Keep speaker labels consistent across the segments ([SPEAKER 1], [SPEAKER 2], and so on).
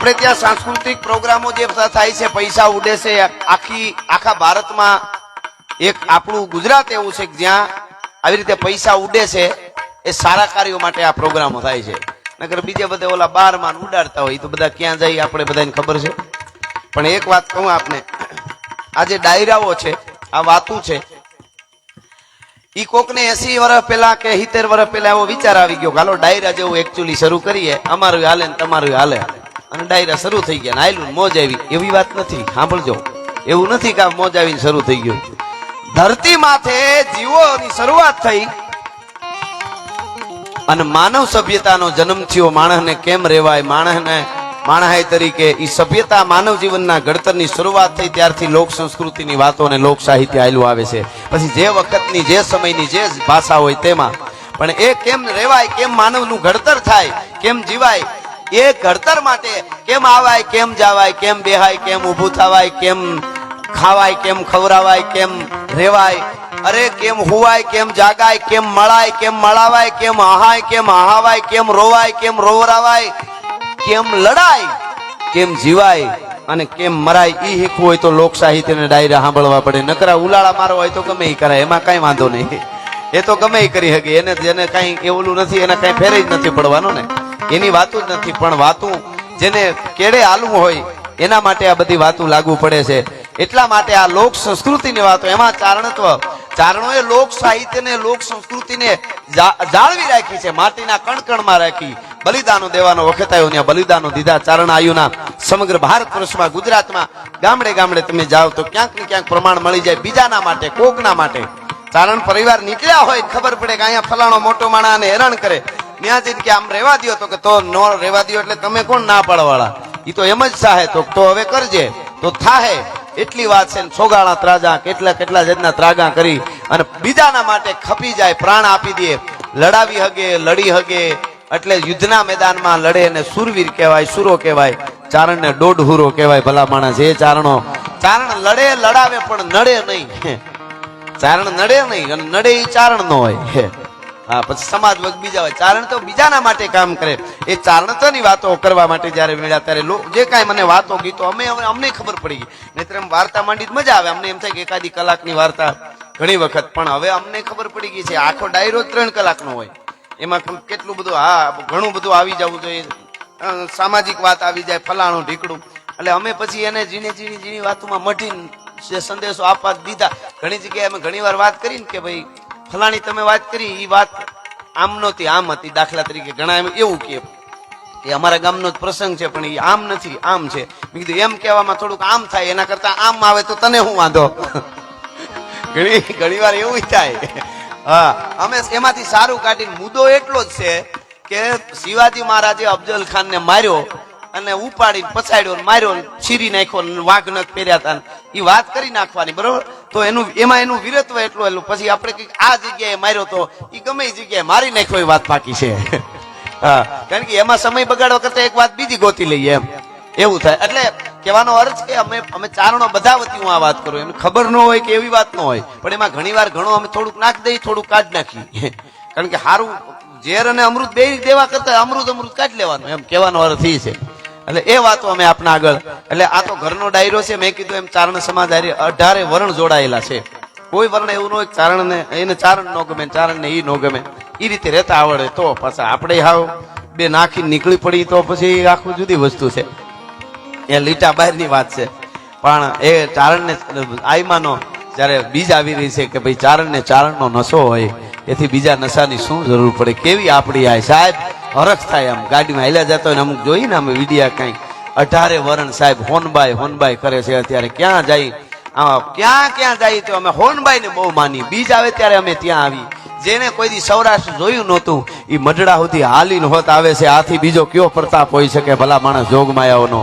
[SPEAKER 1] આપણે ત્યાં સાંસ્કૃતિક પ્રોગ્રામો જે થાય છે, પૈસા ઉડે છે, આખા ભારતમાં એક આપણું ગુજરાત એવું છે કે જ્યાં આવી રીતે પૈસા ઉડે છે, એ સારા કાર્યો માટે આ પ્રોગ્રામો થાય છે. નકર બીજે બધે ઓલા બારમાં ઉડાડતા હોય તો બધા ક્યાં જાય આપણે બધાને ખબર છે. પણ એક વાત કહું આપને, આ જે ડાયરાઓ છે, આ વાતું છે, ઈ કોકને 80 વર્ષ પહેલા કે 70 વર્ષ પહેલા એવો વિચાર આવી ગયો, હાલો ડાયરા જેવું એકચ્યુઅલી શરૂ કરીએ, અમારું હાલે ને તમારું હાલે, અને ડાયરા શરૂ થઈ ગયા, હાલ્યું મોજ આવી. એવી વાત નથી, સાંભળજો. એવું નથી કે મોજ આવીને શરૂ થઈ ગયું. ધરતી માથે જીવોની શરૂઆત થઈ અને માનવ સભ્યતાનો જન્મ થયો. માણસને કેમ રહેવાય, માણસ તરીકે ઈ સભ્યતા માનવ જીવનના ઘડતરની શરૂઆત થઈ ત્યારથી લોક સંસ્કૃતિની વાતો અને લોક સાહિત્ય આયલું આવે છે. પછી જે વખતની જે સમયની જે ભાષા હોય તેમાં પણ એ કેમ રહેવાય, કેમ માનવનું ઘડતર થાય, કેમ જીવાય, એ ઘડતર માટે કેમ આવાય, કેમ જાવાય, કેમ બેહાય, કેમ ઊભું થવાય, કેમ ખાવાય, કેમ ખવરાવાય, કેમ રેવાય, અરે કેમ હુવાય, કેમ જાગાય, કેમ મળાય, કેમ મળાવાય, કેમ આહાય, કેમ આહાવાય, કેમ રોવાય, કેમ રોવરાવાય, કેમ લડાય, કેમ જીવાય અને કેમ મરાય, ઈ શીખવું હોય તો લોક સાહિત્ય ને ડાયરા સાંભળવા પડે. નકરા ઉલાળા મારો હોય તો ગમે ઈ કરાય, એમાં કઈ વાંધો નહીં, એ તો ગમે ઈ કરી શકે. એને જેને કઈ એવું નથી, એને કઈ ફેર જ નથી પડવાનો ને, એની વાતું જ નથી. પણ વાતું જેને કેડે હાલવું હોય એના માટે આ બધી વાતું લાગુ પડે છે. એટલા માટે આ લોક સંસ્કૃતિની વાતો, એમાં ચારણત્વ, ચારણોએ લોક સાહિત્યને, લોક સંસ્કૃતિને જાળવી રાખી છે, માટીના કણકણમાં રાખી. બલિદાનો દેવાનો વખત આવ્યો, ત્યાં બલિદાનો દીધા ચારણ આયુના. સમગ્ર ભારત વર્ષમાં, ગુજરાતમાં ગામડે ગામડે તમે જાઓ તો ક્યાંક ને ક્યાંક પ્રમાણ મળી જાય બીજાના માટે, કોકના માટે. ચારણ પરિવાર નીકળ્યા હોય, ખબર પડે કે અહીંયા ફલાણો મોટો માણસ હેરાન કરે, ત્યાં જઈને કે આમ રહેવા દો, તો કે તો નો રહેવા દો એટલે તમે કોણ ના પાડવાળા, ઈ તો એમ જ સાહે, તો હવે કરજે તો થાહે. એટલી વાત છે. છોગાળા ત્રાજા, કેટલા કેટલા જજના ત્રાગા કરી અને બીજાના માટે ખપી જાય, પ્રાણ આપી દે, લડાવી હગે, લડી હગે. એટલે યુદ્ધના મેદાનમાં લડે અને સુરવીર કહેવાય, સુરો કહેવાય. ચારણને દોઢ હુરો કહેવાય. ભલા માણસ એ ચારણો, ચારણ લડે લડાવે પણ નડે નહીં. ચારણ નડે નહીં, અને નડે એ ચારણ નો હોય. હા, પછી સમાજ વર્ગ બીજા હોય. ચારણ તો બીજાના માટે કામ કરે. એ ચારણત્વની વાતો કરવા માટે જયારે મળ્યા ત્યારે જે કાંઈ મને વાતો ગીતો અમને ખબર પડી ગઈ. નહીતર એમ વાર્તા માંડી મજા આવે, અમને એમ થાય કે એકાદી કલાકની વાર્તા ઘણી વખત, પણ હવે અમને ખબર પડી ગઈ છે આખો ડાયરો 3 કલાકનો હોય, એમાં કેટલું બધું, હા ઘણું બધું આવી જવું જોઈએ, સામાજિક વાત આવી જાય, ફલાણું ઢીકડું. એટલે અમે પછી એને ઝીણી ઝીણી ઝીણી વાતોમાં મઢીને સંદેશો આપવા દીધા. ઘણી જગ્યાએ અમે ઘણી વાર વાત કરી કે ભાઈ ફલાણી તમે વાત કરી, એ વાત આમ નહોતી, આમ હતી. દાખલા તરીકે ઘણા એવું કે અમારા ગામનો જ પ્રસંગ છે પણ એ આમ નથી, આમ છે. મેં કીધું એમ કહેવામાં થોડુંક આમ થાય, એના કરતા આમ આવે તો તને શું વાંધો. ઘણી વાર એવું થાય. હા, અમે એમાંથી સારું કાઢીને, મુદ્દો એટલો જ છે કે શિવાજી મહારાજે અફજલ ખાન ને માર્યો અને ઉપાડીને પછાડ્યો, માર્યો, છીરી નાખ્યો, વાઘ નખ પહેર્યા હતા, એ વાત કરી નાખવાની, બરોબર. તો એમાં એનું વીરત્વ એટલું. પછી આપણે કઈક આ જગ્યાએ માર્યો તો એ ગમે એ જગ્યાએ મારી નાખ્યો, એ વાત પાકી છે. હા, કારણ કે એમાં સમય બગાડવા કરતા એક વાત બીજી ગોતી લઈએ, એમ એવું થાય. એટલે કહેવાનો અર્થ કે અમે ચારણો બધા વતી હું આ વાત કરું, એમને ખબર ન હોય કે એવી વાત ન હોય, પણ એમાં ઘણી વાર ઘણો અમે થોડુંક નાખી દઈએ, થોડુંક કાઢી નાખીએ. કારણ કે સારું ઝેર અને અમૃત બે દેવા કરતા અમૃત કાઢી લેવાનું, એમ કહેવાનો અર્થ એ છે. એટલે એ વાતો અમે આપણા આગળ, એટલે આ તો ઘરનો ડાયરો છે. મેં કીધું એમ ચારણ સમાજ 18 વર્ણ જોડાયેલા છે. કોઈ વર્ણ એવું ન હોય ચારણને એને ચારણ ન ગમે, ચારણને ઈ ન ગમે. એ રીતે રહેતા આવડે તો પાછા આપણે હાવ બે નાખી નીકળી પડી તો પછી આખું જુદી વસ્તુ છે. એ લીટા બહારની વાત છે. પણ એ ચારણને આઈમાનો જયારે બીજ આવી રહી છે કે ભાઈ ચારણને ચારણનો નશો હોય, એથી બીજા નશાની શું જરૂર પડે. કેવી આપણી આ સાહેબ હરખ થાય, આમ ગાડીમાં હેલા જતો હોય ને અમુક જોઈએ ને અમે વિડીયા કઈક 18 વર્ણ સાહેબ હોનબાઈ કરે છે. અત્યારે ક્યાં જાય, ક્યાં જાય તો અમે હોનબાઈ ને બહુ માની. બીજ આવે ત્યારે અમે ત્યાં આવી. જેને કોઈ દી સૌરાષ્ટ્ર જોયું નહોતું એ મઢડા સુધી હાલીને હોત આવે છે. આથી બીજો કયો પ્રતાપ હોઈ શકે ભલા માણસ જોગમાયાઓનો.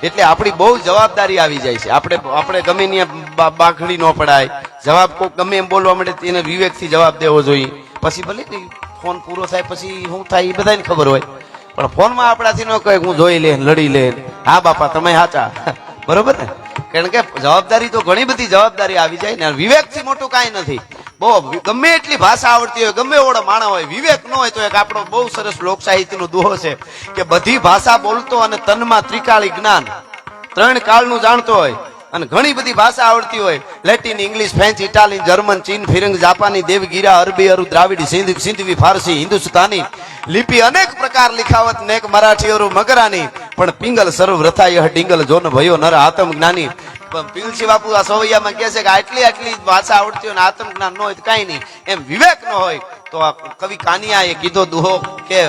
[SPEAKER 1] એટલે આપણી બહુ જવાબદારી આવી જાય છે. આપણે ગમે ત્યાં બાખડી ન પડાય. જવાબ કોઈ ગમે એમ બોલવા મળે એને વિવેકથી જવાબ દેવો જોઈએ. પછી ભલે ફોન પૂરો થાય પછી શું થાય એ બધાને ખબર હોય, પણ ફોનમાં આપણાથી ન કહે હું જોઈ લે, લડી લે. હા બાપા તમે સાચા, બરોબર ને. કારણ કે જવાબદારી તો ઘણી બધી જવાબદારી આવી જાય ને. વિવેકથી મોટું કાંઈ નથી. બહુ ગમે એટલી ભાષા આવડતી હોય, ગમે એવડો માણસ હોય, વિવેક ન હોય તો એક આપણો બહુ સરસ લોક સાહિત્યનો દોહો છે કે બધી ભાષા બોલતો અને તનમાં ત્રિકાળી જ્ઞાન, 3 કાળનું જાણતો હોય અને ઘણી બધી ભાષા આવડતી હોય, Latin, English, French, Italian, German, ચીન, ફિરંગ, જાપાની, દેવગીરા, અરબી, અરુ, દ્રાવિડી, સિંધવી, ફારસી, હિન્દુસ્તાની લિપિ અનેક પ્રકાર લિખાવત નેક મરાઠી અરુ મગરાની પણ પિંગલ સર્વ રથાય ડિંગલ જોન ભયો નર આત્મ જ્ઞાની. પિલસી બાપુ આ સોવૈયામાં કહે છે કે આટલી ભાષા આવડતી હોય ને આત્મ જ્ઞાન ન હોય તો કઈ નહીં. એમ વિવેક ન હોય તો આ કવિ કાનિયાએ કીધો દુહો કે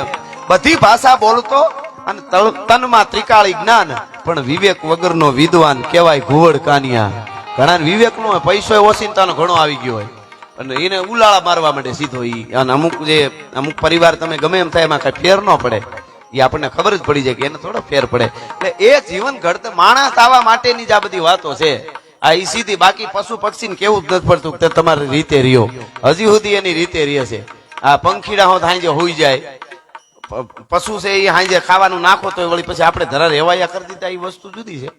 [SPEAKER 1] બધી ભાષા બોલતો અને તનમાં ત્રિકાળી જ્ઞાન પણ વિવેક વગરનો વિદ્વાન કહેવાય ઘુવડ કાનિયા. ઘણા વિવેક નો હોય, પૈસો ઓચિંતાનો ઘણો આવી ગયો હોય અને એને ઉલાળા મારવા માંડે સીધો ઈ. અને અમુક પરિવાર તમે ગમે એમ થાય એમાં કઈ ફેર ન પડે, એ આપણને ખબર જ પડી જાય કે એને થોડો ફેર પડે. એટલે એ જીવન ઘડતર માણસ આવવા માટેની જ આ બધી વાતો છે. આ ઈ સીધી, બાકી પશુ પક્ષીને કેવું જ નથી પડતું કે તમારી રીતે રહ્યો, હજી સુધી એની રીતે રહે છે. આ પંખીડા હોત હાંજે હોઈ જાય, પશુ છે એ હાંજે ખાવાનું નાખો તો વળી પછી આપણે ધરા રેવાયા કરી દીધા, એ વસ્તુ જુદી છે.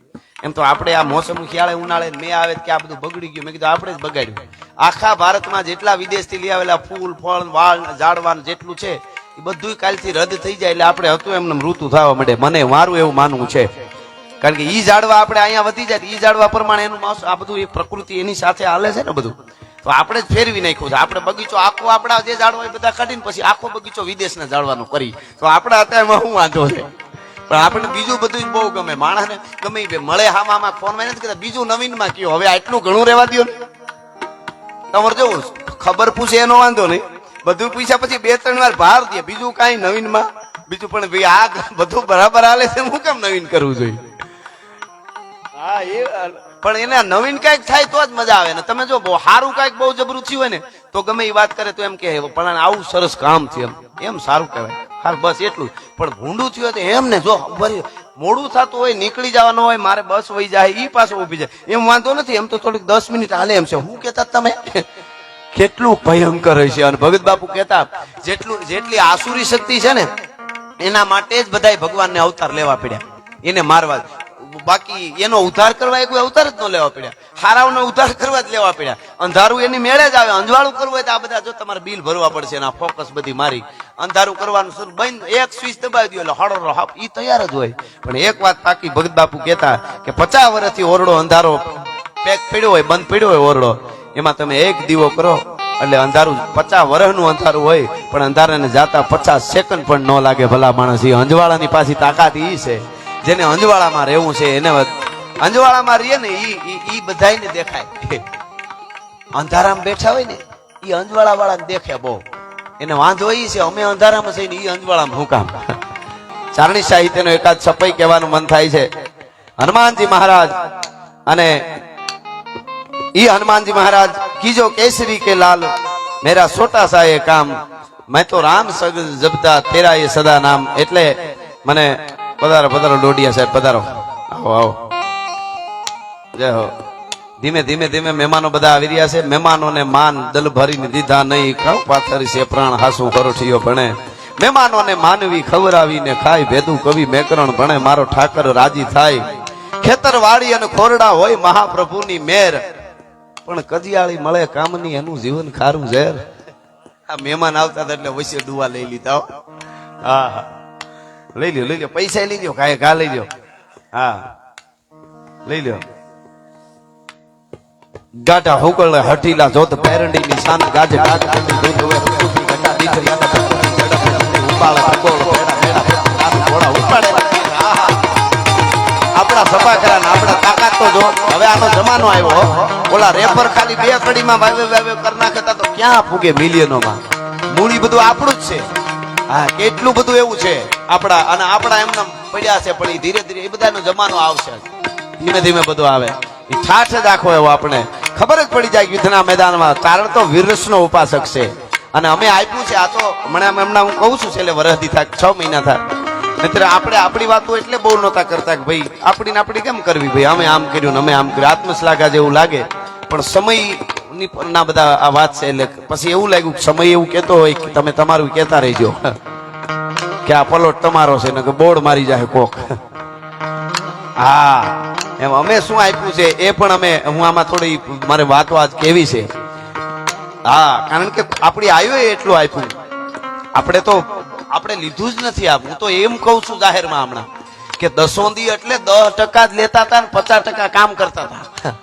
[SPEAKER 1] એમ તો આપણે આ મોસમ શિયાળે ઉનાળે મેં આવે કે આ બધું બગડી ગયું, મેં કીધું આપણે જ બગાડ્યું. આખા ભારતમાં જેટલા વિદેશથી લઈ આવેલા ફૂલ, ફળ, વાળ, ઝાડવાન જેટલું છે એ બધું કાલથી રદ થઈ જાય એટલે આપણે હતું એમને ઋતુ થવા માંડે. મને મારું એવું માનવું છે, કારણ કે ઈ ઝાડવા આપણે અહીંયા વધી જાય, ઈ ઝાડવા પ્રમાણે એનું આ બધું એ પ્રકૃતિ એની સાથે હાલે છે ને બધું, તો આપણે જ ફેરવી નાખ્યું છે. આપણે બગીચો આખો આપણા જે ઝાડવા બધા કાઢીને પછી આખો બગીચો વિદેશના ઝાડવાનો કરી, તો આપણા અત્યારમાં શું વાંધો છે? પણ આપણે બીજું બધું બહુ ગમે. માણસને ગમે મળે હામાં ફોન માં નથી કહેતા બીજું નવીનમાં કયો, હવે આટલું ઘણું રહેવા દો ને. તમારે જવું ખબર પૂછે એનો વાંધો નહીં, બધું પૂછ્યા પછી 2-3 વાર ભાર દે, બીજું કઈ નવીનમાં બીજું. પણ ભાઈ આ બધું બરાબર હાલે છે, હું કેમ નવીન કરવું જોઈએ? હા એ પણ એને નવીન કઈક થાય તો જ મજા આવે ને. તમે જો બહુ સારું કઈક બહુ જબરું થયું હોય ને તો ગમે એ વાત કરે તો એમ કે પણ આવું સરસ કામ થયું, એમ સારું કહેવાય. હા બસ એટલું. પણ ભૂંડું થયું હોય તો એમ ને જો મોડું થતું હોય, નીકળી જવાનું હોય, મારે બસ વહી જાય, ઈ પાછો ઉભી જાય, એમ વાંધો નથી. એમ તો થોડીક 10 મિનિટ હાલે એમ છે. હું કેતા તમે કેટલું ભયંકર હશે. અને ભગત બાપુ કહેતા જેટલી આસુરી શક્તિ છે ને એના માટે જ બધા ભગવાનને અવતાર લેવા પડ્યા, એને મારવા. બાકી એનો ઉદ્ધાર કરવા એ કોઈ અવતાર જ ન લેવા પડ્યા, હારાઓનો ઉદ્ધાર કરવા જ લેવા પડ્યા. અંધારું એની મેળે જ આવે. અંજવાળું કરવું હોય તો આ બધા જો તમારે બિલ ભરવા પડશે, એના ફોકસ બધી મારી અંધારું કરવાનું બંધ, એક સ્વિચ દબાવી દો એટલે હળો હાપ ઈ તૈયાર જ હોય. પણ એક વાત પાકી, ભગત બાપુ કહેતા કે 50 વર્ષથી ઓરડો અંધારો પેક પડ્યો હોય, બંધ પડ્યો હોય ઓરડો, એમાં તમે એક દીવો કરો એટલે અંધારું 50 વર્ષનું અંધારું હોય પણ અંધારાને જાતા 50 સેકન્ડ પણ ન લાગે. ભલા માણસ, એ અંજવાળાની પાછી તાકાત ઈ છે. જેને અંજવાળામાં રહેવું છે એને અંજવાળામાં રહીએ ને ઈ બધાયને દેખાય. અંધારામાં બેઠા હોય ને ઈ અંજવાળા વાળાને દેખે બહુ, એને વાંધો ઈ છે અમે અંધારામાં છે ને ઈ અંજવાળામાં હું કામ. ચારણી સાહિત્યનો એકાદ છપાઈ કહેવાનું મન થાય છે. હનુમાનજી મહારાજ, અને ઈ હનુમાનજી મહારાજ કીજો કેસરી કે લાલ મેરા છોટા સા એ કામ, મેં તો રામ સગ જપતા તેરા એ સદા નામ. એટલે મને પધારો પધારો ડોડિયા સાહેબ, પધારો, આવો આવો, જય હો. ધીમે ધીમે ધીમે મહેમાનો બધા આવી રહ્યા છે. મહેમાનોને માન દલ ભરીને દીધા નહીં, ખાવ પાથરી છે પ્રાણ હાસુ કરોઠિયો ભણે. મહેમાનોને માનવી ખવરાવીને ખાય, ભેદું કવિ મેકરણ ભણે, મારો ઠાકર રાજી થાય. ખેતર વાડી અને ખોરડા હોય મહાપ્રભુની મેર, પણ કજિયાળી મળે કામની એનું જીવન ખારું ઝેર. આ મહેમાન આવતા હતા એટલે વૈસે ડુવા લઈ લીધા. હા હા લઈ લ્યો પૈસા લઈ લ્યો, કાંઈ ઘા લઈ લ્યો. હા લઈ લ્યો. ગાઢા હુકળ હઠીલા જોત પેરંડીની શાન ગાજે ગાઢા દૂધ હવે રૂપી ઘટા દીકરી ઉપાળે ભગોળ પેડા પેડા ઘોડા ઉપાડે. આપણા સભાખરા ને આપણા તાકાત તો જો. હવે આનો જમાનો આવ્યો, ઓલા રેપર ખાલી 2 કડીમાં વાવે કરી નાખતા તો ક્યાં ફૂગે મિલિયનોમાં. મૂડી બધું આપણું જ છે. હા કેટલું બધું એવું છે આપણા, અને આપણા એમના પડ્યા છે. પણ એ ધીરે ધીરે એ બધાનો જમાનો આવશે, ધીમે ધીમે બધું આવે. એ ઠાઠ જ આખો એવો આપણે ખબર જ પડી જાય યુદ્ધના મેદાનમાં. કારણ તો વીરરસનો ઉપાસક છે અને અમે આપ્યું છે. આ તો હમણાં હું કહું છું છેલ્લે વરસથી થાય, 6 મહિના થાય. નહીતર આપણે આપણી વાતો એટલે બહુ નહોતા કરતા કે ભાઈ આપણી કેમ કરવી, ભાઈ અમે આમ કર્યું ને અમે આમ કર્યું, આત્મશ્લાઘા જેવું લાગે. પણ સમય ના બધા આ વાત છે એટલે પછી એવું લાગ્યું સમય એવું કેતો હોય કે તમે તમારું કેતા રહેજો કે આ પલોટ તમારો છે ને કે બોર્ડ મારી જાય કોક. હા એમ અમે શું આપ્યું છે એ પણ હું આમાં થોડી મારે વાતો આજ કેવી છે. હા, કારણ કે આપણી આયુ એટલું આપ્યું, આપણે લીધું જ નથી. હું તો એમ કઉ છું જાહેરમાં હમણાં કે દસોંદી એટલે 10% જ લેતા હતા ને 50% કામ કરતા હતા.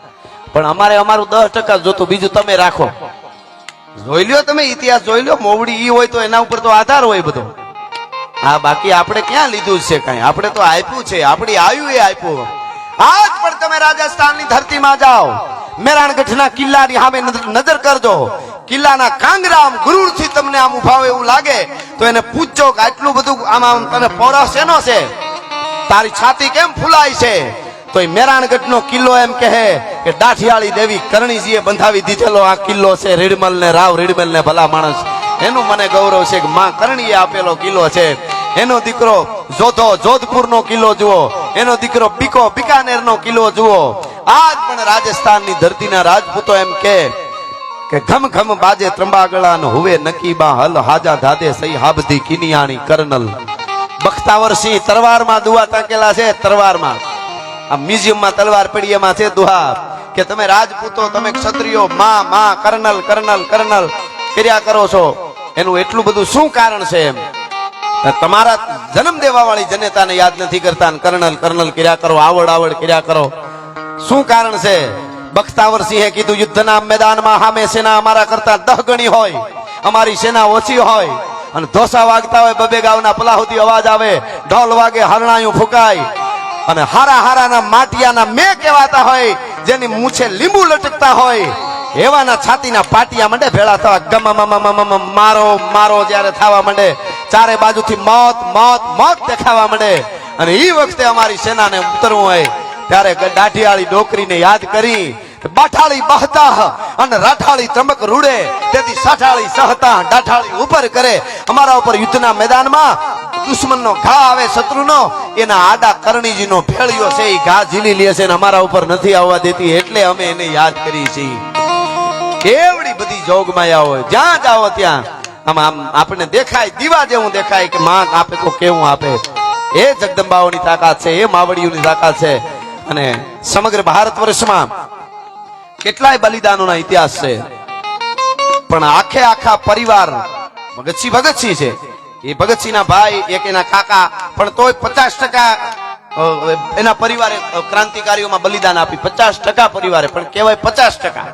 [SPEAKER 1] પણ અમારું 10% જોતું, બીજું તમે રાખો. જોઈ લ્યો, તમે ઇતિહાસ જોઈ લ્યો. મોવડી ઈ હોય તો એના ઉપર તો આધાર હોય બધો. હા, બાકી આપણે ક્યાં લીધું છે કઈ? આપણે તો આપ્યું છે, આપણી આયુ એ આપ્યું. આજ પણ તમે રાજસ્થાનની ધરતીમાં જાઓ, મેરાણગઢના કિલ્લાની સામે નજર કરજો. કિલ્લાના કાંગરામ ગુરુરથી તમને આમ ઉભાવ એવું લાગે તો એને પૂછજો કે આટલું બધું આમ તને પોરસ શેનો છે, તારી છાતી કેમ ફૂલાય છે? તો એ મેરાણગઢનો કિલ્લો એમ કહે કે દાઠિયાળી દેવી કરણીજીએ બંધાવી દીધેલો આ કિલ્લો છે. રીડમલ ને રાવ રીડમલ ને ભલા માણસ, એનું મને ગૌરવ છે કે માં કરણીએ આપેલો કિલ્લો છે. એનો દીકરો જોધપુરનો કિલ્લો જુઓ, એનો દીકરો બિકાનેરનો કિલ્લો જુઓ. આજ પણ રાજસ્થાનની ધરતીના રાજપૂતો એમ કે ઘમ ઘમ બાજે ત્રંબાગળા ન હુવે નકીબા હલ હાજા ધાદે સહી હાબધી કિનિયાણી કરનલ. બખ્તાવર સિંહ તલવારમાં દુઆ તાકેલા છે. તલવારમાં આ મ્યુઝિયમમાં તલવાર પડી, એમાં છે દુઆ કે તમે રાજપૂતો, તમે ક્ષત્રિયો માં કર્નલ કર્નલ કર્નલ કર્યા કરો છો. એનું એટલું બધું શું કારણ છે? એમ તમારા જન્મ દેવા વાળી જનતાને યાદ નથી કરતા, કર્નલ કર્નલ કર્યા કરો, આવડ કર્યા કરો. શું કારણ છે? બખ્તાવર સિંહે કીધું યુદ્ધના મેદાનમાં સામે સેના અમારા કરતા 10 ગણી હોય, અમારી સેના ઓછી હોય, અને ધોસા વાગતા હોય, બબે ગાવના પલાહુથી અવાજ આવે, ઢોલ વાગે, હરણાયું ફૂંકાય, અને હારાના માટિયાના મેં કહેવાતા હોય, જેની મૂછે લીંબુ લટકતા હોય, એવાના છાતીના પાટિયા માંડે ભેળા થવા. ગમ મારો જ્યારે થવા માંડે, ચારે બાજુથી મોત દેખાવા માંડે. અને એ વખતે અમારી સેનાને ઉતરવું હોય ત્યારે દાઢિયાળી ડોકરીને યાદ કરી બાઠાળી બહતા અને રાઠાળી ત્રંબક રૂડે, તેથી સાઠાળી સહતા દાઠાળી ઉપર કરે. અમારા ઉપર યુદ્ધના મેદાનમાં દુશ્મનનો ઘા આવે, શત્રુનો, એના આડા કરણીજીનો ભેળિયો છે, એ ઘા ઝીલી લે છે, અમારા ઉપર નથી આવવા દેતી, એટલે અમે એને યાદ કરી છીએ. કેવડી બધી જોગમાયા હોય, જ્યાં જાઓ ત્યાં આમ આપણે દેખાય, દીવા જેવું દેખાય કે માં આપે તો કેવું આપે. એ જગદંબાઓની તાકાત છે, એ માવડીઓની તાકાત છે. અને સમગ્ર ભારત વર્ષમાં કેટલાય બલિદાનોના ઇતિહાસ છે, પણ આખા પરિવાર ભગતસિંહ છે. એ ભગતસિંહના ભાઈ, એક એના કાકા, પણ તોય 50% એના પરિવારે ક્રાંતિકારીઓમાં બલિદાન આપી. 50% પરિવારે, પણ કહેવાય 50%.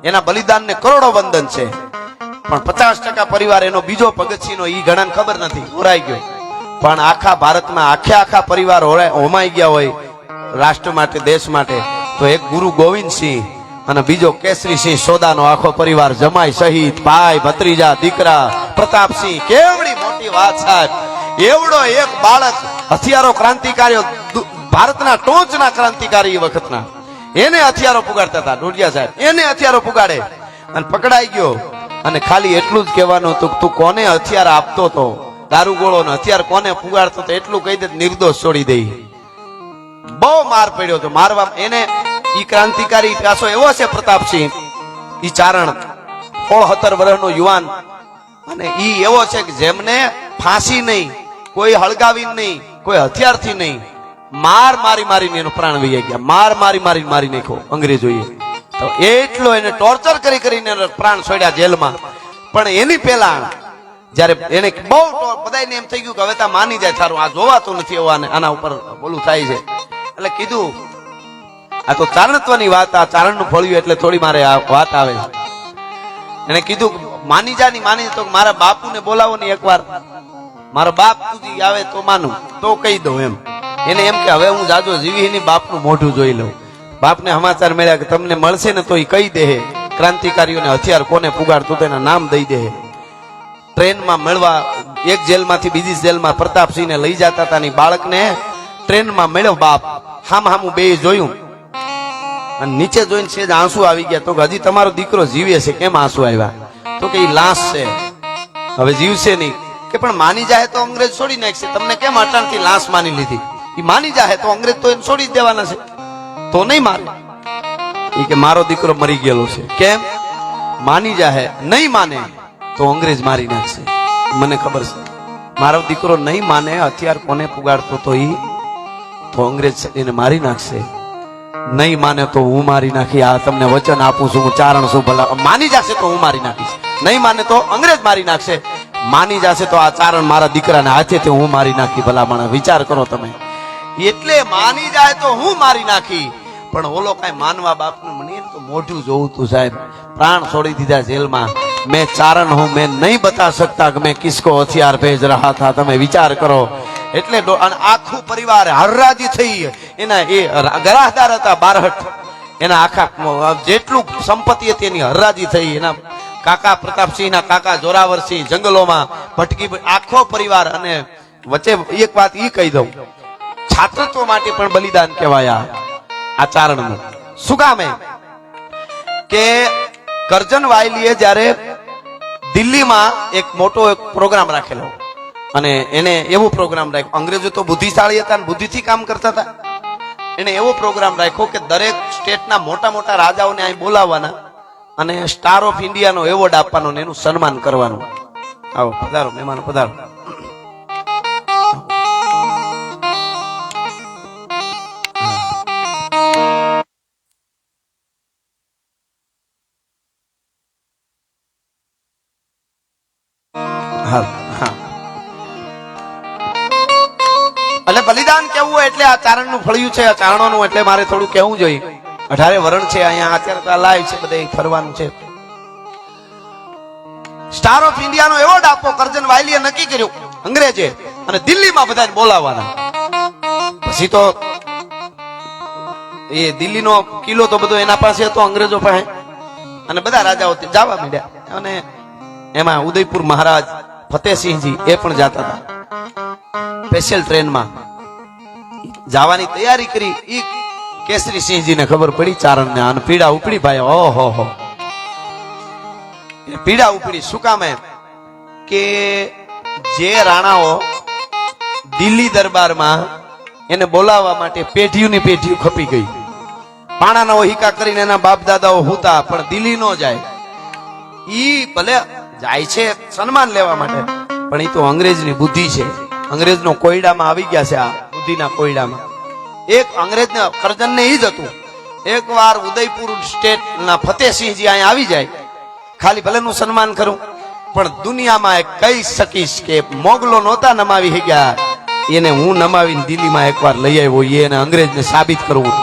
[SPEAKER 1] એના બલિદાનને કરોડો વંદન છે, પણ 50% પરિવાર એનો બીજો ભગતસિંહનો ઈ ઘણાને ખબર નથી, ઓરાઈ ગયો. પણ આખા ભારતમાં આખા પરિવાર હોમાઈ ગયા હોય રાષ્ટ્ર માટે, દેશ માટે, તો એક ગુરુ ગોવિંદસિંહ અને બીજો કેસરીસિંહ સોદાનો આખો પરિવાર, જમાઈ સહિત, ભાઈ ભત્રીજા, દીકરા પ્રતાપસિંહ. કેવડી મોટી વાત સાહેબ! એવડો એક બાળક, હથિયારો ક્રાંતિકારીઓ, ભારતના ટોચના ક્રાંતિકારી વખતના, એને હથિયારો પુગાડતા હતા. ડોડિયા સાહેબ એને હથિયારો પુગાડે અને પકડાઈ ગયો. અને ખાલી એટલું જ કહેવાનું હતું, તું કોને હથિયાર આપતો હતો, દારૂગોળો ને હથિયાર કોને પુગાડતો હતો, એટલું કહી દે, નિર્દોષ છોડી દઈ. બહુ માર પડ્યો હતો, મારવા એને. ઈ ક્રાંતિકારી પાછો એવો છે પ્રતાપસિંહ, ઈ ચારણ 16-17 વર્ષનો યુવાન, અને ઈ એવો છે કે જેમને ફાંસી નહીં, કોઈ હળગાવી નહીં, કોઈ હથિયારથી નહીં, મારીને એનો પ્રાણ વહી ગયા. મારી નાખ્યો અંગ્રેજોએ. તો એટલો એને ટોર્ચર કરીને પ્રાણ છોડ્યા જેલમાં. પણ એની પહેલા જયારે એને બહુ બધાને એમ થઈ ગયું કે હવે તા માની જાય, થારું આ જોવાતું નથી, આના ઉપર બોલું થાય છે. એટલે કીધું આ તો ચારણત્વની વાત, આ ચારણનું ફળ્યું એટલે થોડી મારે આ વાત આવે. એને કીધું માની જા, ની માની તો મારા બાપુને બોલાવો ને એકવાર, મારો બાપ તું આવે તો માનું, તો કહી દઉં એમ. એને એમ કે હવે હું જાજો જીવી ની બાપનું મોઢું જોઈ લઉં. બાપને સમાચાર મળ્યા કે તમને મળશે ને તો એ કહી દે ક્રાંતિકારીઓને હથિયાર કોને પુગાડતું તેના નામ દઈ દે. ટ્રેનમાં મળવા એક જેલમાંથી બીજી જેલમાં પ્રતાપસિંહને લઈ જતા હતા, બાળકને ટ્રેનમાં મળ્યો બાપ, હામું બે જોયું અને નીચે જોઈને સેજ આંસુ આવી ગયા. તો હજી તમારો દીકરો જીવે છે, કેમ આંસુ આવ્યા? તો કે લાશ છે, હવે જીવશે નહીં. કે પણ માની જાય તો અંગ્રેજ છોડી નાખશે, તમને કેમ અટાણથી લાશ માની લીધી? એ માની જાય તો અંગ્રેજ તો એને છોડી દેવાના છે, તો નહીં મારે. એ કે મારો દીકરો મરી ગયેલો છે. કેમ? માની જાય, નહીં માને તો અંગ્રેજ મારી નાખશે. મને ખબર છે, મારો દીકરો નહીં માને, હથિયાર કોને પુગાડતો તો અંગ્રેજ એને મારી નાખશે. નહીં માને તો હું મારી નાખી. આ તમને વચન આપું છું, હું ચારણ છું. ભલા માની જશે તો હું મારી નાખીશ, નહીં માને તો અંગ્રેજ મારી નાખશે. માની જશે તો આ ચારણ મારા દીકરાના હાથેથી હું મારી નાખી. ભલા માણસ વિચાર કરો તમે. એટલે માની જાય તો હું મારી નાખી, પણ ઓલો કઈ માનવા બાપનું મને તો મોઢું જોવું તું સાહેબ. પ્રાણ છોડી દીધા જેલમાં. मैं चारण हूं, मैं नहीं बता सकता कि मैं किसको हथियार भेज रहा था. તમે વિચાર કરો. એટલે આખું પરિવાર હરરાજી થઈ. એના એ ગરાહદાર હતા બારહટ, એના આખા જેટલું સંપત્તિ હતી એની હરરાજી થઈ. એના કાકા પ્રતાપસિંહ ના કાકા જોરાવરસિંહ જંગલોમાં ભટકી, આખો પરિવાર. અને વચ્ચે એક વાત ઈ કહી દઉં, છાત્રત્વ માટે પણ બલિદાન કહેવાય આ ચારણનું. શું કામ કે કરજણ વાયલીએ જ્યારે દિલ્હીમાં એક મોટો એક પ્રોગ્રામ રાખેલો, અને એને એવો પ્રોગ્રામ રાખ્યો, અંગ્રેજો તો બુદ્ધિશાળી હતા અને બુદ્ધિથી કામ કરતા હતા. એને એવો પ્રોગ્રામ રાખ્યો કે દરેક સ્ટેટના મોટા મોટા રાજાઓને અહીં બોલાવવાના અને સ્ટાર ઓફ ઇન્ડિયાનો એવોર્ડ આપવાનો અને એનું સન્માન કરવાનું. આવો પધારો મહેમાનો, પધારો. એટલે બલિદાન કેવું એટલે આ ચારણ નું ફળિયું છે, આ ચારણો નું, એટલે મારે થોડું કેવું જોઈએ. 18 વરણ છે અહીંયા, અત્યારે તો લાઈવ છે, બધે ફરવાનું છે. સ્ટાર ઓફ ઇન્ડિયા નો એવોર્ડ આપો કરજણ વાયલીએ નક્કી કર્યું અંગ્રેજે, અને દિલ્હીમાં બધાને બોલાવવાના. પછી તો એ દિલ્હીનો કિલ્લો તો બધો એના પાસે હતો, અંગ્રેજો પાસે, અને બધા રાજાઓ જવા માંડ્યા. અને એમાં ઉદયપુર મહારાજ ફતેહસિંહજી એ પણ જતા હતા સ્પેશિયલ ટ્રેનમાં. જવાની તૈયારી કરી. ઈ કેસરી સિંહજી ને ખબર પડી ચારણ ને, અને પીડા ઉપડી ભાઈ. ઓહો હો, પીડા ઉપડી. શું કામ કે જે રાણાઓ દિલ્હી દરબારમાં એને બોલાવવા માટે પેઢીઓની પેઢીઓ ખપી ગઈ. પાણાના હિકા કરીને એના બાપ દાદાઓ હુતા, પણ દિલ્હી નો જાય. ઈ ભલે જાય છે સન્માન લેવા માટે, પણ એ તો અંગ્રેજની બુદ્ધિ છે. અંગ્રેજનો કોયડામાં આવી ગયા છે, આ બુદ્ધિના કોયડામાં. એક અંગ્રેજને કરજણને ઈ જ હતું, એક વાર ઉદયપુર સ્ટેટના ફતેહસિંહજી અહીંયા આવી જાય, ખાલી ભલેનું સન્માન કરું, પણ દુનિયામાં કહી શકીશ કે મોગલો નહોતા નમાવી ગયા, એને હું નમાવીને દિલ્હીમાં એકવાર લઈ આવ્યો, એને અંગ્રેજને સાબિત કરવું.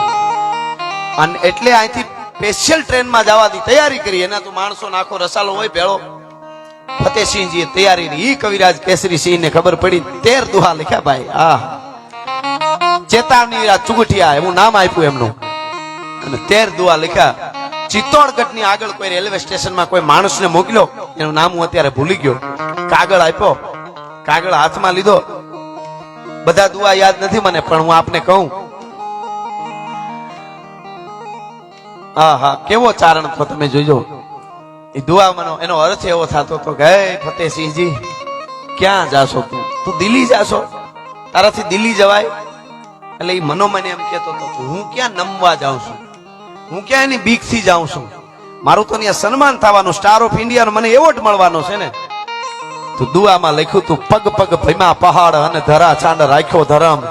[SPEAKER 1] અને એટલે અહીંથી સ્પેશિયલ ટ્રેનમાં જવાની તૈયારી કરી. એના તો માણસો આખો રસાલો હોય ભેળો. ફતેહસિંહજીએ તૈયારી. ઈ કવિરાજ કેસરી સિંહ ને ખબર પડી, 13 દુહા લખ્યા ભાઈ. ચેતાવની ચુગઠિયા એવું નામ આપ્યું એમનું, અને 13 દુહા લખ્યા. ચિત્તોડગઢ ની આગળ કોઈ રેલવે સ્ટેશનમાં કોઈ માણસને મોકલ્યો, એનું નામ હું અત્યારે ભૂલી ગયો. કાગળ આપ્યો, કાગળ હાથમાં લીધો. બધા દુઆ યાદ નથી મને, પણ હું આપને કહું. હા, કેવો ચારણ તો તમે જોજો. એ દુઆમાં એનો અર્થ એવો થતો હતો કે હે ફતેહસિંહજી, ક્યાં જાશો તું દિલ્હી જાશો, તારાથી દિલ્હી જવાય? એટલે એ મનોમન એમ કેતો હતો, હું ક્યાં નમવા જાઉં છું, હું ક્યાં એની બીક થી જાઉં છું, મારું તો ત્યાં સન્માન થવાનું, સ્ટાર ઓફ ઇન્ડિયા મને એવોર્ડ મળવાનો છે ને. તો દુઆમાં લખ્યું તું, પગ પગ ભીમા પહાડ અને ધરા છાંડ રાખ્યો ધરમ,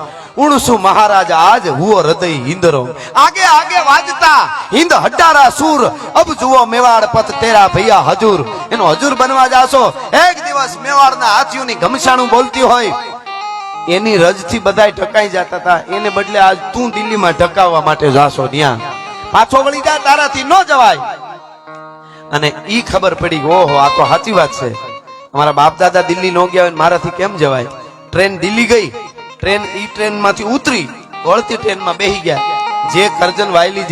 [SPEAKER 1] ઉણસુ મહારાજ આજ હુઓ હૃદય હિંદરો, આગે આગે વાજતા હિંદ હડારા સુર, અબ જુઓ મેવાડ પત તેરા ભૈયા હજુર. એનો હજુર બનવા જાશો. એક દિવસ મેવાડના હાથીઓની ઘમસાણું બોલતી હોય, એની રજથી બધાય ઢકાઈ જતા હતા, એને બદલે આજ તું દિલ્હીમાં ઢકાવવા માટે જાશો. ત્યાં પાછો વળી જા, તારાથી ન જવાય. અને ઈ ખબર પડી, ઓહો આ તો સાચી વાત છે, અમારા બાપ દાદા દિલ્હી ન ગયા હોય, મારાથી કેમ જવાય. ટ્રેન દિલ્હી ગઈ, ટ્રેન ઈ ટ્રેન માંથી ઉતરી, વળતી ટ્રેનમાં બેસી ગયા. જે કરજણ વાયલી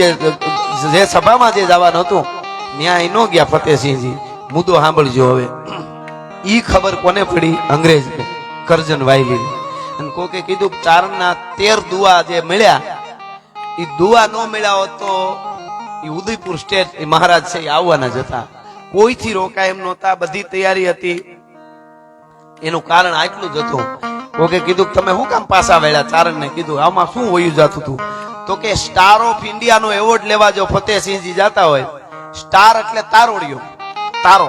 [SPEAKER 1] જે સભામાં જે જવાનું હતું ત્યાં ન ગયા ફતેહસિંહજી. મુદ્દો સાંભળજો હવે. ઈ ખબર કોને પડી? અંગ્રેજને, કરજણ વાયલી. અને કોકે કીધું ચારણના 13 દુઆ જે મળ્યા, એ દુઆ ન મળ્યા હોત તો એ ઉદયપુર સ્ટેટ એ મહારાજ છે એ આવવાના જ હતા. કોઈથી રોકાય એમ નહોતા, બધી તૈયારી હતી. એનું કારણ આટલું જ હતું. કોકે કીધું તમે શું કામ પાછા વળ્યા? ચારણને કીધું આમાં શું હોયું જતું હતું? તો કે સ્ટાર ઓફ ઇન્ડિયા નો એવોર્ડ લેવા જો ફતેહસિંહજી જતા હોય, સ્ટાર એટલે તારોડિયો, તારો.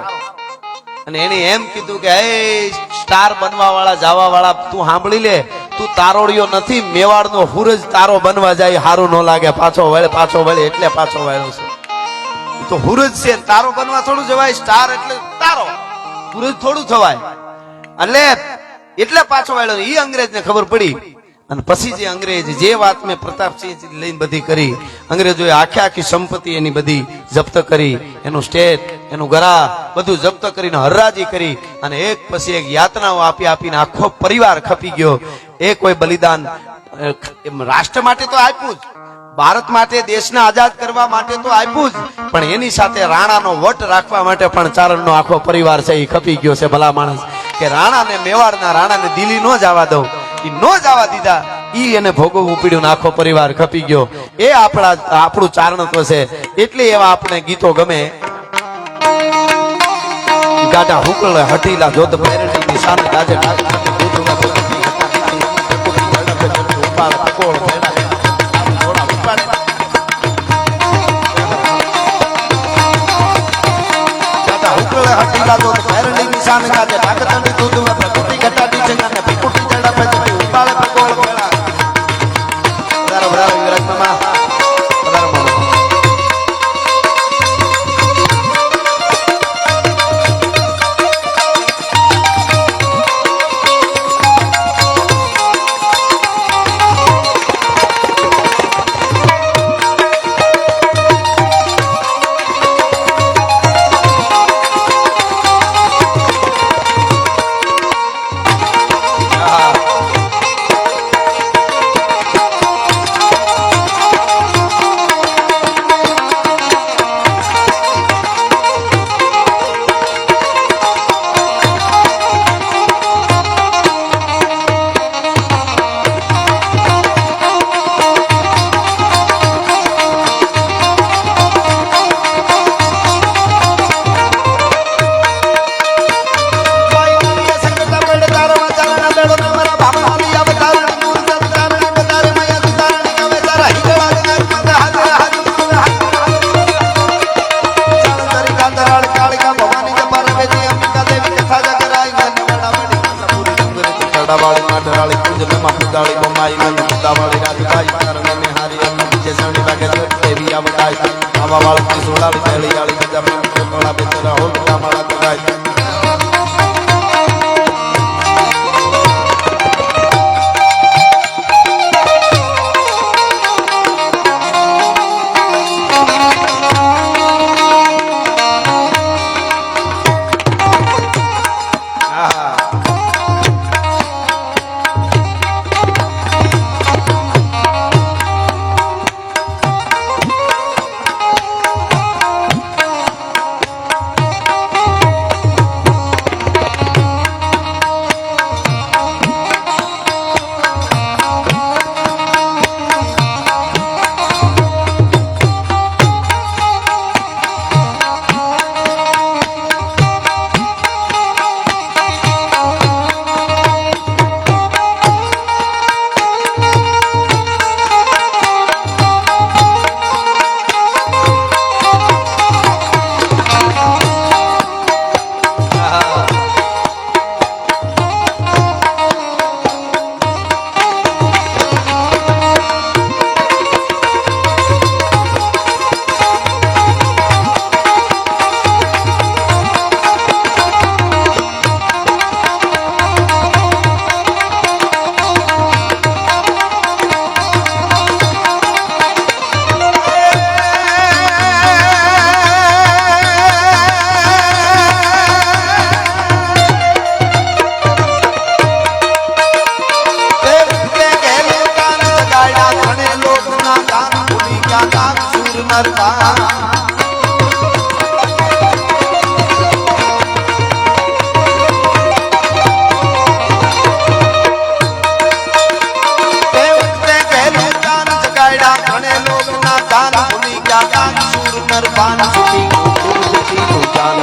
[SPEAKER 1] અને એને એમ કીધું કે હે સ્ટાર બનવા વાળા, જવા વાળા, તું સાંભળી લે, તું તું તારોડિયો નથી, મેવાડનો હુરજ તારો બનવા જાય હારું ન લાગે, પાછો વળે એટલે પાછો વળ્યો છે. ઈ તો હુરજ છે, તારો બનવા થોડું જવાય. સ્ટાર એટલે તારો, હુરજ થોડું થવાય. એટલે પાછો વળ્યો. ઈ અંગ્રેજને ખબર પડી અને પછી જે અંગ્રેજ જે વાત મેં પ્રતાપસિંહ લઈને બધી કરી, અંગ્રેજોએ આખી સંપત્તિ એની બધી જપ્ત કરી, એનું સ્ટેટ, એનું ગરા બધું જપ્ત કરીને હરરાજી કરી અને એક પછી એક યાતનાઓ આપીને આખો પરિવાર ખપી ગયો. એ કોઈ બલિદાન રાષ્ટ્ર માટે તો આપ્યું જ, ભારત માટે, દેશને આઝાદ કરવા માટે તો આપ્યું જ, પણ એની સાથે રાણાનો વટ રાખવા માટે પણ ચારણનો આખો પરિવાર છે એ ખપી ગયો છે. ભલા માણસ કે રાણાને, મેવાડના રાણાને દિલ્હી ન જવા દઉં, ઈ ન જવા દીધા, ઈ એને ભોગવવું પડ્યું, આખો પરિવાર ખપી ગયો. એ આપણું ચારણત્વ છે. એટલે એવા આપણે ગીતો ગમે. ગાડા હુકળ હટીલા જોત પેરડી ની સામે ગાજે હટીલા જોત પેરડી ની સામે ગાજે ટાકતની દૂધ પ્રકૃતિ ઘટાડી છે અને પીકુટી જડા પે ઉપાળે પકોળ પેલા બરાબર વિરાજમાં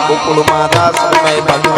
[SPEAKER 2] ગોકુળ માતા સમય ભગવાન